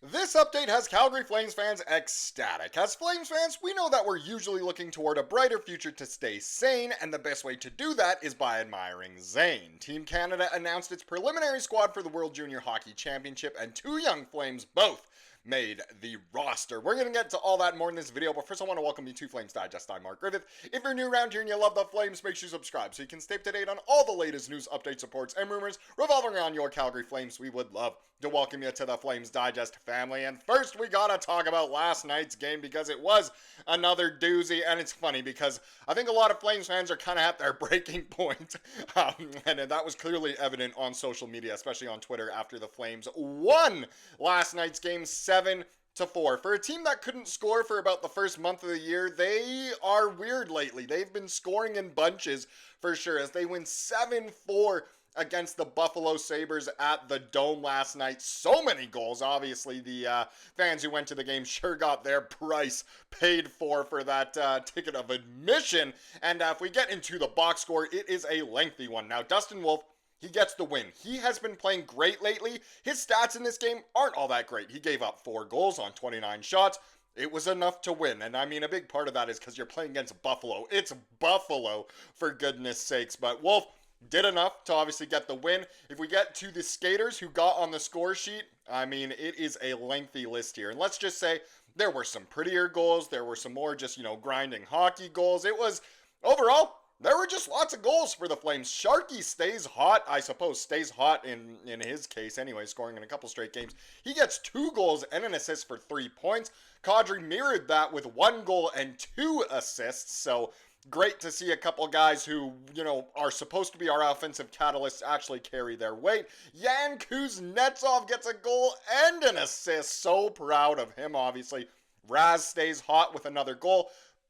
This update has Calgary Flames fans ecstatic. As Flames fans, we know that we're usually looking toward a brighter future to stay sane, and the best way to do that is by admiring Zayne. Team Canada announced its preliminary squad for the World Junior Hockey Championship, and two young Flames both made the roster. We're going to get to all that and more in this video, but first I want to welcome you to Flames Digest. I'm Mark Griffith. If you're new around here and you love the Flames, make sure you subscribe so you can stay up to date on all the latest news, updates, reports, and rumors revolving around your Calgary Flames. We would love to welcome you to the Flames Digest family. And first we got to talk about last night's game because it was another doozy, and it's funny because I think a lot of Flames fans are kind of at their breaking point, and that was clearly evident on social media, especially on Twitter after the Flames won last night's game 7-4. For a team that couldn't score for about the first month of the year, they are weird lately. They've been scoring in bunches for sure as they win 7-4 against the Buffalo Sabres at the Dome last night. So many goals. Obviously, the fans who went to the game sure got their price paid for that ticket of admission. And if we get into the box score, it is a lengthy one. Now, Dustin Wolf, he gets the win. He has been playing great lately. His stats in this game aren't all that great. He gave up 4 goals on 29 shots. It was enough to win. And I mean, a big part of that is because you're playing against Buffalo. It's Buffalo, for goodness sakes. But Wolf did enough to obviously get the win. If we get to the skaters who got on the score sheet, I mean, it is a lengthy list here. And let's just say there were some prettier goals. There were some more just, grinding hockey goals. It was, overall, there were just lots of goals for the Flames. Sharky stays hot, I suppose, stays hot in his case anyway, scoring in a couple straight games. He gets 2 goals and an assist for 3 points. Kadri mirrored that with 1 goal and 2 assists, so great to see a couple guys who, are supposed to be our offensive catalysts actually carry their weight. Yan Kuznetsov gets a goal and an assist. So proud of him, obviously. Raz stays hot with another goal.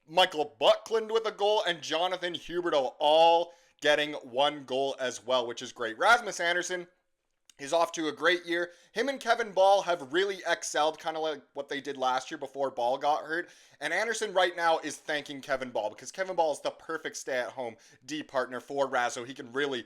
Michael Buckland with a goal, and Jonathan Huberdeau all getting 1 goal as well, which is great. Rasmus Andersson is off to a great year. Him and Kevin Ball have really excelled, kind of like what they did last year before Ball got hurt. And Andersson right now is thanking Kevin Ball because Kevin Ball is the perfect stay-at-home D partner for Raz, so he can really,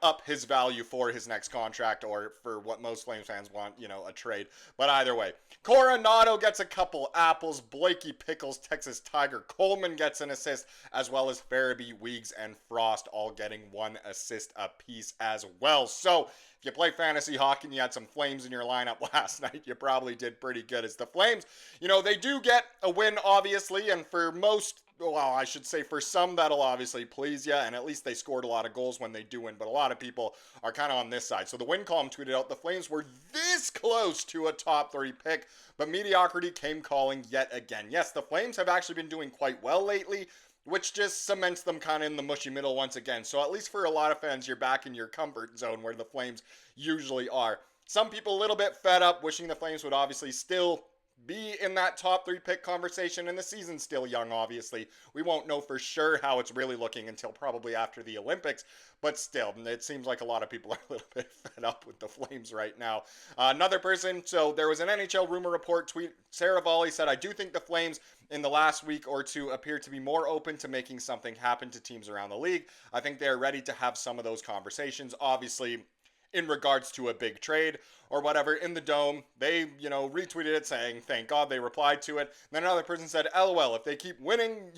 up his value for his next contract or for what most Flames fans want, a trade. But either way, Coronato gets a couple apples. Blakey Pickles, Texas Tiger Coleman gets an assist, as well as Farabee, Weegs, and Frost all getting 1 assist apiece as well. So if you play fantasy hockey and you had some Flames in your lineup last night, you probably did pretty good. As the Flames, they do get a win, obviously, and for most, well, I should say for some, that'll obviously please you, and at least they scored a lot of goals when they do win, but a lot of people are kind of on this side. So the win column tweeted out, the Flames were this close to a top 3 pick, but mediocrity came calling yet again. Yes, the Flames have actually been doing quite well lately, which just cements them kind of in the mushy middle once again. So at least for a lot of fans, you're back in your comfort zone where the Flames usually are. Some people a little bit fed up, wishing the Flames would obviously still be in that top 3 pick conversation, and the season's still young, obviously. We won't know for sure how it's really looking until probably after the Olympics, but still, it seems like a lot of people are a little bit fed up with the Flames right now. Another person, so there was an NHL rumor report tweet. Sarah Volley said, I do think the Flames in the last week or two appear to be more open to making something happen to teams around the league. I think they're ready to have some of those conversations. Obviously, in regards to a big trade or whatever in the Dome, they, retweeted it saying, thank God they replied to it. Then another person said, LOL, if they keep winning,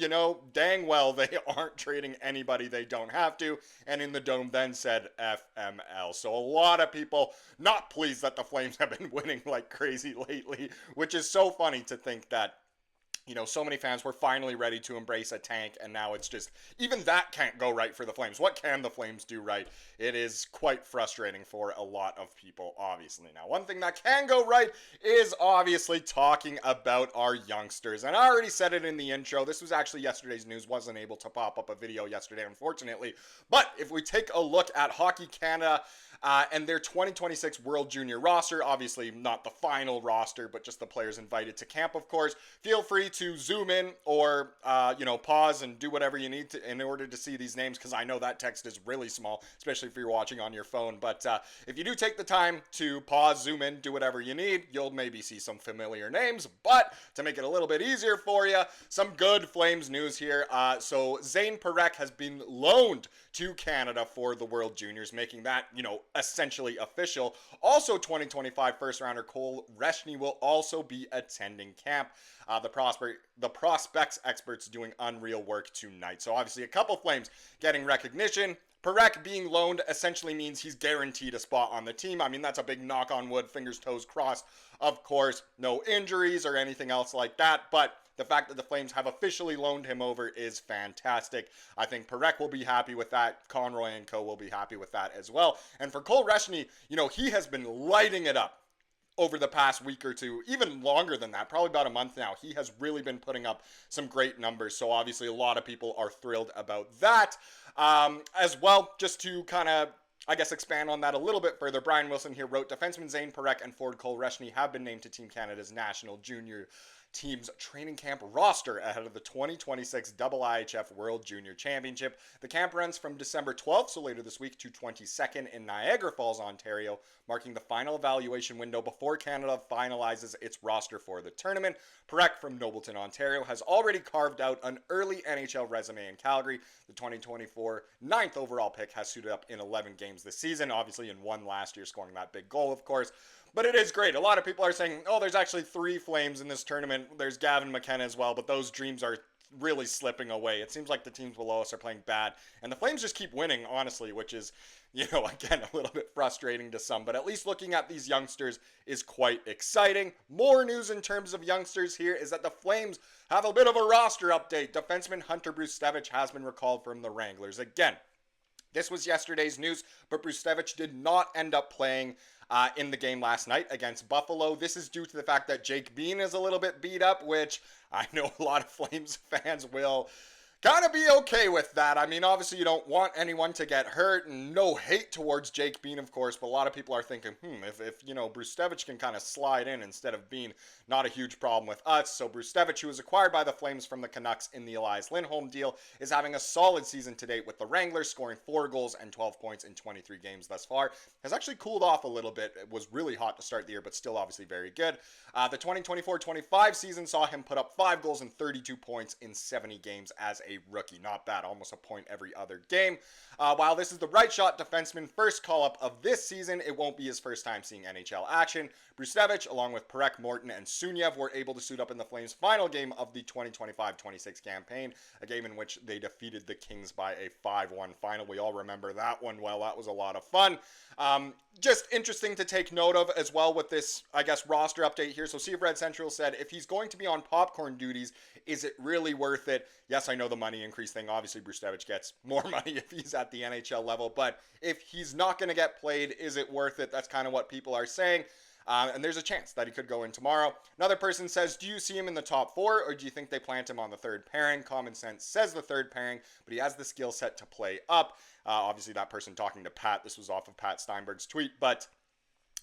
dang well they aren't trading anybody they don't have to. And in the Dome then said FML. So a lot of people not pleased that the Flames have been winning like crazy lately, which is so funny to think that so many fans were finally ready to embrace a tank, and now it's just, even that can't go right for the Flames. What can the Flames do right? It is quite frustrating for a lot of people, obviously. Now, one thing that can go right is obviously talking about our youngsters, and I already said it in the intro. This was actually yesterday's news. Wasn't able to pop up a video yesterday, unfortunately, but if we take a look at Hockey Canada and their 2026 World Junior roster, obviously not the final roster, but just the players invited to camp, of course, feel free to zoom in or, pause and do whatever you need to in order to see these names, because I know that text is really small, especially if you're watching on your phone. But if you do take the time to pause, zoom in, do whatever you need, you'll maybe see some familiar names. But to make it a little bit easier for you, some good Flames news here. So Zayne has been loaned to Canada for the World Juniors, making that, essentially official. Also, 2025 first rounder Cole Reshny will also be attending camp. The prospects experts doing unreal work tonight. So obviously a couple Flames getting recognition. Parekh being loaned essentially means he's guaranteed a spot on the team. I mean, that's a big knock on wood, fingers, toes crossed. Of course, no injuries or anything else like that, but the fact that the Flames have officially loaned him over is fantastic. I think Parekh will be happy with that. Conroy and co will be happy with that as well. And for Cole Reshny, he has been lighting it up over the past week or two, even longer than that, probably about a month now. He has really been putting up some great numbers. So obviously a lot of people are thrilled about that. As well, just to kind of, expand on that a little bit further, Brian Wilson here wrote, defenseman Zayne Parekh and forward Cole Reshny have been named to Team Canada's national junior team's training camp roster ahead of the 2026 IIHF World Junior Championship. The camp runs from December 12th, so later this week, to 22nd in Niagara Falls, Ontario, marking the final evaluation window before Canada finalizes its roster for the tournament. Parekh from Nobleton, Ontario, has already carved out an early NHL resume in Calgary. The 2024 9th overall pick has suited up in 11 games this season, obviously in one last year, scoring that big goal, of course. But it is great. A lot of people are saying, there's actually 3 Flames in this tournament. There's Gavin McKenna as well, but those dreams are really slipping away. It seems like the teams below us are playing bad, and the Flames just keep winning, honestly, which is, again, a little bit frustrating to some. But at least looking at these youngsters is quite exciting. More news in terms of youngsters here is that the Flames have a bit of a roster update. Defenseman Hunter Brustevich has been recalled from the Wranglers. Again, this was yesterday's news, but Brustevich did not end up playing in the game last night against Buffalo. This is due to the fact that Jake Bean is a little bit beat up, which I know a lot of Flames fans will kind of be okay with that. I mean, obviously you don't want anyone to get hurt, and no hate towards Jake Bean, of course, but a lot of people are thinking, if Brustevich can kind of slide in instead of Bean, not a huge problem with us. So Brustevich, who was acquired by the Flames from the Canucks in the Elias Lindholm deal, is having a solid season to date with the Wranglers, scoring 4 goals and 12 points in 23 games thus far. Has actually cooled off a little bit. It was really hot to start the year, but still obviously very good. The 2024-25 season saw him put up 5 goals and 32 points in 70 games as a rookie. Not bad, almost a point every other game. While this is the right shot defenseman first call-up of this season, it won't be his first time seeing NHL action. Brustevich, along with Parekh, Morton, and Sunyev, were able to suit up in the Flames' final game of the 2025-26 campaign, a game in which they defeated the Kings by a 5-1 final. We all remember that one well. That was a lot of fun. Just interesting to take note of as well with this, roster update here. So Sea of Red Central said, if he's going to be on popcorn duties, is it really worth it? Yes, I know the money increase thing. Obviously, Brustevich gets more money if he's at the NHL level, but if he's not going to get played, is it worth it? That's kind of what people are saying. And there's a chance that he could go in tomorrow. Another person says, do you see him in the top 4, or do you think they plant him on the third pairing? Common sense says the third pairing, but he has the skill set to play up. Obviously, that person talking to Pat, this was off of Pat Steinberg's tweet, but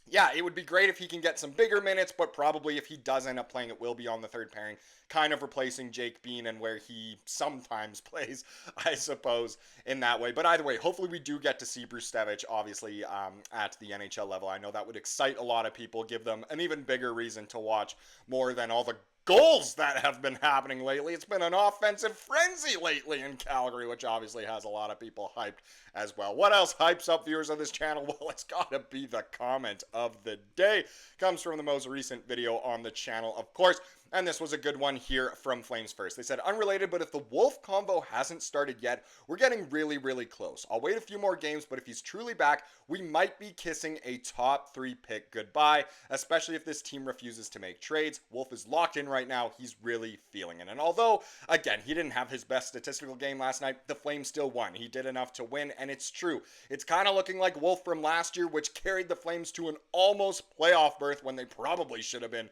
yeah, it would be great if he can get some bigger minutes, but probably if he does end up playing, it will be on the third pairing, kind of replacing Jake Bean and where he sometimes plays, I suppose, in that way. But either way, hopefully we do get to see Brustevich, obviously, at the NHL level. I know that would excite a lot of people, give them an even bigger reason to watch more than all the goals that have been happening lately. It's been an offensive frenzy lately in Calgary, which obviously has a lot of people hyped as well. What else hypes up viewers of this channel? Well, it's got to be the comment of the day. Comes from the most recent video on the channel, of course. And this was a good one here from Flames First. They said, unrelated, but if the Wolf combo hasn't started yet, we're getting really, really close. I'll wait a few more games, but if he's truly back, we might be kissing a top 3 pick goodbye, especially if this team refuses to make trades. Wolf is locked in right now. He's really feeling it. And although, again, he didn't have his best statistical game last night, the Flames still won. He did enough to win, and it's true. It's kind of looking like Wolf from last year, which carried the Flames to an almost playoff berth when they probably should have been,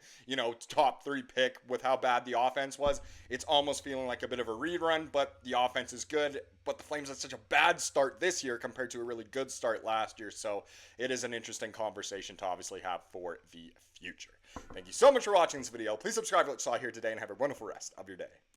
top 3 pick. Nick, with how bad the offense was, it's almost feeling like a bit of a rerun, but the offense is good. But the Flames had such a bad start this year compared to a really good start last year, so it is an interesting conversation to obviously have for the future. Thank you so much for watching this video. Please subscribe to what you saw here today and have a wonderful rest of your day.